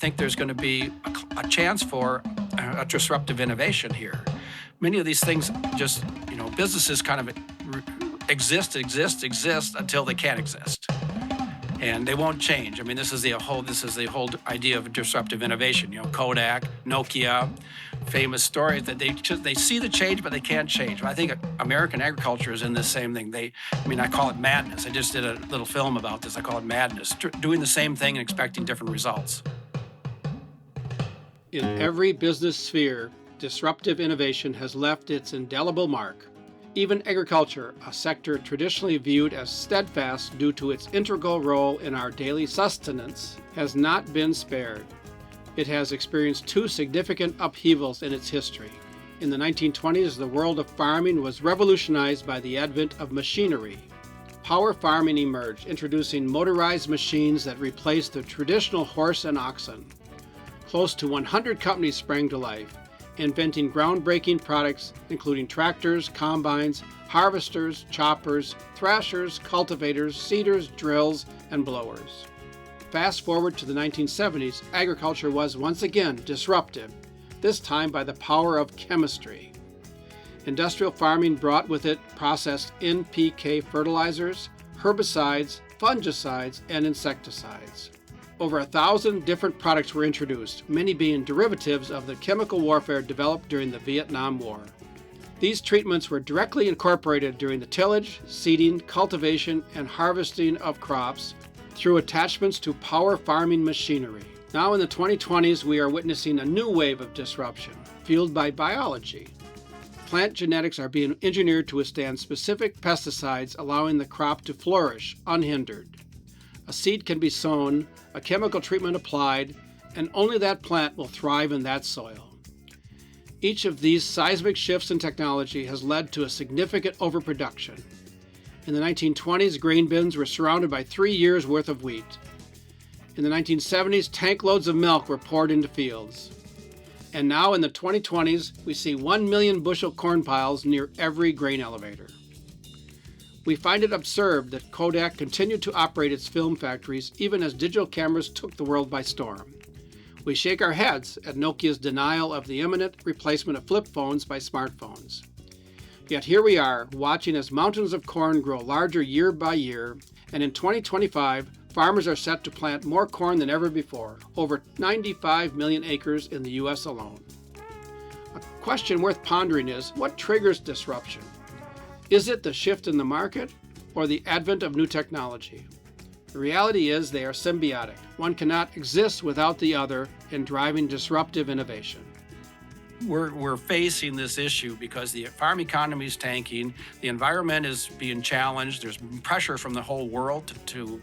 think there's going to be a chance for a disruptive innovation here. Many of these things just, businesses kind of exist until they can't exist. And they won't change. I mean, this is the whole idea of disruptive innovation. Kodak, Nokia, famous stories that they see the change, but they can't change. I think American agriculture is in this same thing. I call it madness. I just did a little film about this. I call it madness, doing the same thing and expecting different results. In every business sphere, disruptive innovation has left its indelible mark. Even agriculture, a sector traditionally viewed as steadfast due to its integral role in our daily sustenance, has not been spared. It has experienced two significant upheavals in its history. In the 1920s, the world of farming was revolutionized by the advent of machinery. Power farming emerged, introducing motorized machines that replaced the traditional horse and oxen. Close to 100 companies sprang to life, inventing groundbreaking products including tractors, combines, harvesters, choppers, thrashers, cultivators, seeders, drills, and blowers. Fast forward to the 1970s, agriculture was once again disruptive, this time by the power of chemistry. Industrial farming brought with it processed NPK fertilizers, herbicides, fungicides, and insecticides. Over 1,000 different products were introduced, many being derivatives of the chemical warfare developed during the Vietnam War. These treatments were directly incorporated during the tillage, seeding, cultivation, and harvesting of crops through attachments to power farming machinery. Now in the 2020s, we are witnessing a new wave of disruption, fueled by biology. Plant genetics are being engineered to withstand specific pesticides, allowing the crop to flourish unhindered. A seed can be sown, a chemical treatment applied, and only that plant will thrive in that soil. Each of these seismic shifts in technology has led to a significant overproduction. In the 1920s, grain bins were surrounded by 3 years' worth of wheat. In the 1970s, tank loads of milk were poured into fields. And now in the 2020s, we see 1 million bushel corn piles near every grain elevator. We find it absurd that Kodak continued to operate its film factories even as digital cameras took the world by storm. We shake our heads at Nokia's denial of the imminent replacement of flip phones by smartphones. Yet here we are, watching as mountains of corn grow larger year by year, and in 2025, farmers are set to plant more corn than ever before, over 95 million acres in the U.S. alone. A question worth pondering is, what triggers disruption? Is it the shift in the market or the advent of new technology? The reality is they are symbiotic. One cannot exist without the other in driving disruptive innovation. We're facing this issue because the farm economy is tanking, the environment is being challenged, there's pressure from the whole world to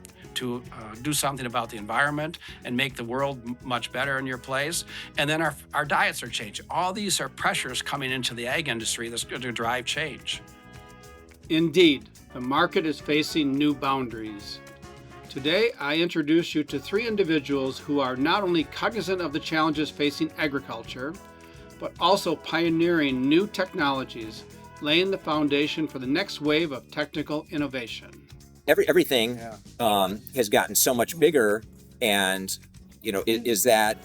do something about the environment and make the world much better in your place. And then our diets are changing. All these are pressures coming into the ag industry that's going to drive change. Indeed, the market is facing new boundaries. Today, I introduce you to 3 individuals who are not only cognizant of the challenges facing agriculture, but also pioneering new technologies, laying the foundation for the next wave of technical innovation. Everything has gotten so much bigger, and is that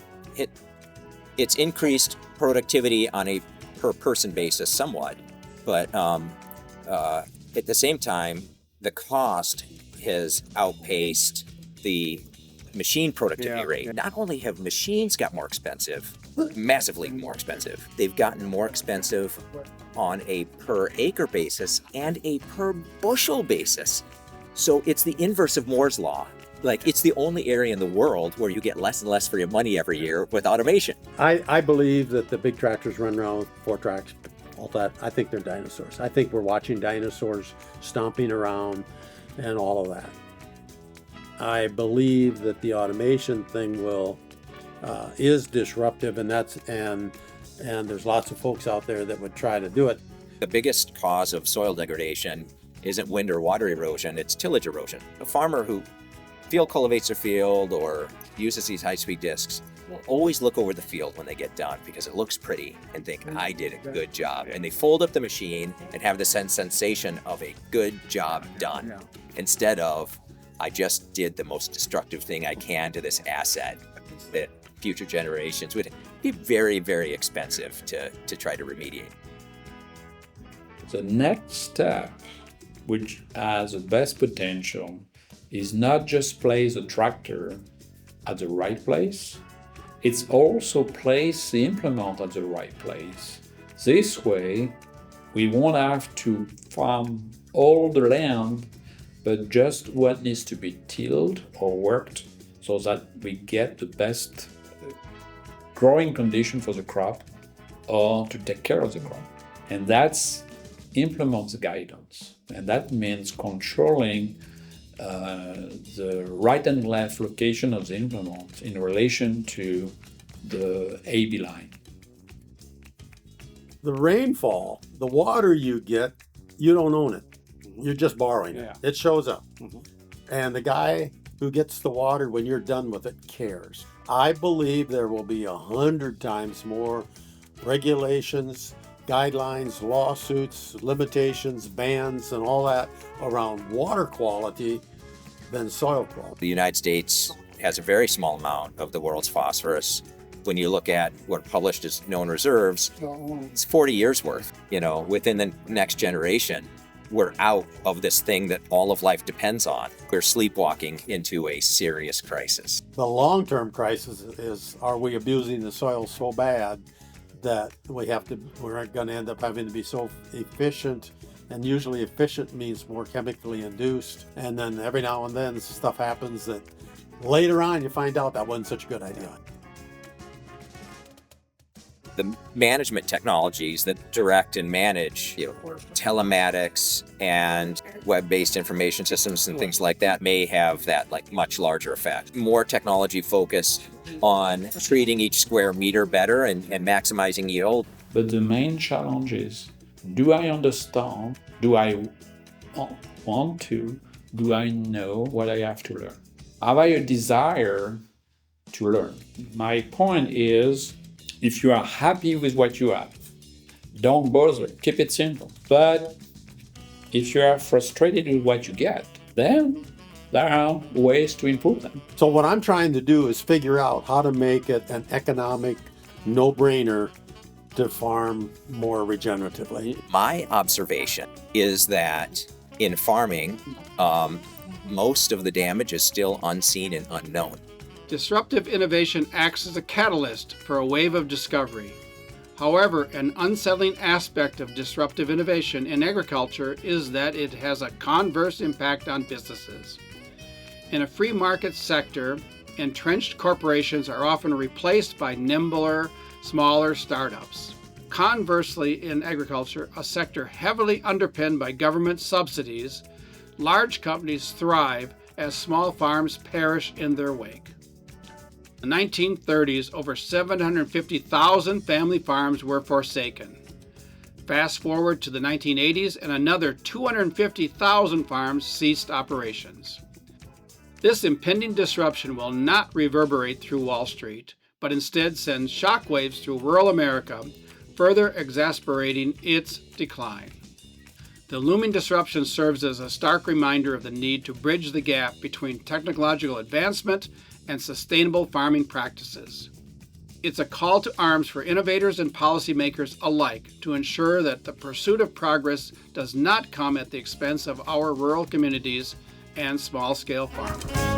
it's increased productivity on a per person basis somewhat, but at the same time, the cost has outpaced the machine productivity rate. Not only have machines got more expensive, massively more expensive, they've gotten more expensive on a per acre basis and a per bushel basis. So it's the inverse of Moore's Law. Like, it's the only area in the world where you get less and less for your money every year with automation. I believe that the big tractors run around with 4 tracks, all that. I think they're dinosaurs. I think we're watching dinosaurs stomping around and all of that. I believe that the automation thing is disruptive, and there's lots of folks out there that would try to do it. The biggest cause of soil degradation isn't wind or water erosion, it's tillage erosion. A farmer who field cultivates their field or uses these high-speed discs will always look over the field when they get done because it looks pretty and think, I did a good job. And they fold up the machine and have the sensation of a good job done instead of, I just did the most destructive thing I can to this asset. future generations would be very, very expensive to try to remediate. The next step, which has the best potential, is not just place the tractor at the right place, it's also place the implement at the right place. This way, we won't have to farm all the land, but just what needs to be tilled or worked so that we get the best growing condition for the crop or to take care of the crop. And that's implements guidance. And that means controlling the right and left location of the implement in relation to the AB line. The rainfall, the water you get, you don't own it. You're just borrowing it. It shows up. And the guy who gets the water when you're done with it cares. I believe there will be 100 times more regulations, guidelines, lawsuits, limitations, bans, and all that around water quality than soil quality. The United States has a very small amount of the world's phosphorus. When you look at what are published as known reserves, it's 40 years worth. Within the next generation, we're out of this thing that all of life depends on. We're sleepwalking into a serious crisis. The long-term crisis is, are we abusing the soil so bad that we're going to end up having to be so efficient, and usually efficient means more chemically induced, and then every now and then stuff happens that later on you find out that wasn't such a good idea. The management technologies that direct and manage telematics and web-based information systems and things like that may have that much larger effect. More technology focused on treating each square meter better and maximizing yield. But the main challenge is, do I understand? Do I want to? Do I know what I have to learn? Have I a desire to learn? My point is, if you are happy with what you have, don't bother, keep it simple. But if you are frustrated with what you get, then there are ways to improve them. So what I'm trying to do is figure out how to make it an economic no-brainer to farm more regeneratively. My observation is that in farming, most of the damage is still unseen and unknown. Disruptive innovation acts as a catalyst for a wave of discovery. However, an unsettling aspect of disruptive innovation in agriculture is that it has a converse impact on businesses. In a free market sector, entrenched corporations are often replaced by nimbler, smaller startups. Conversely, in agriculture, a sector heavily underpinned by government subsidies, large companies thrive as small farms perish in their wake. In the 1930s, over 750,000 family farms were forsaken. Fast forward to the 1980s, and another 250,000 farms ceased operations. This impending disruption will not reverberate through Wall Street, but instead send shockwaves through rural America, further exacerbating its decline. The looming disruption serves as a stark reminder of the need to bridge the gap between technological advancement and sustainable farming practices. It's a call to arms for innovators and policymakers alike to ensure that the pursuit of progress does not come at the expense of our rural communities and small-scale farmers.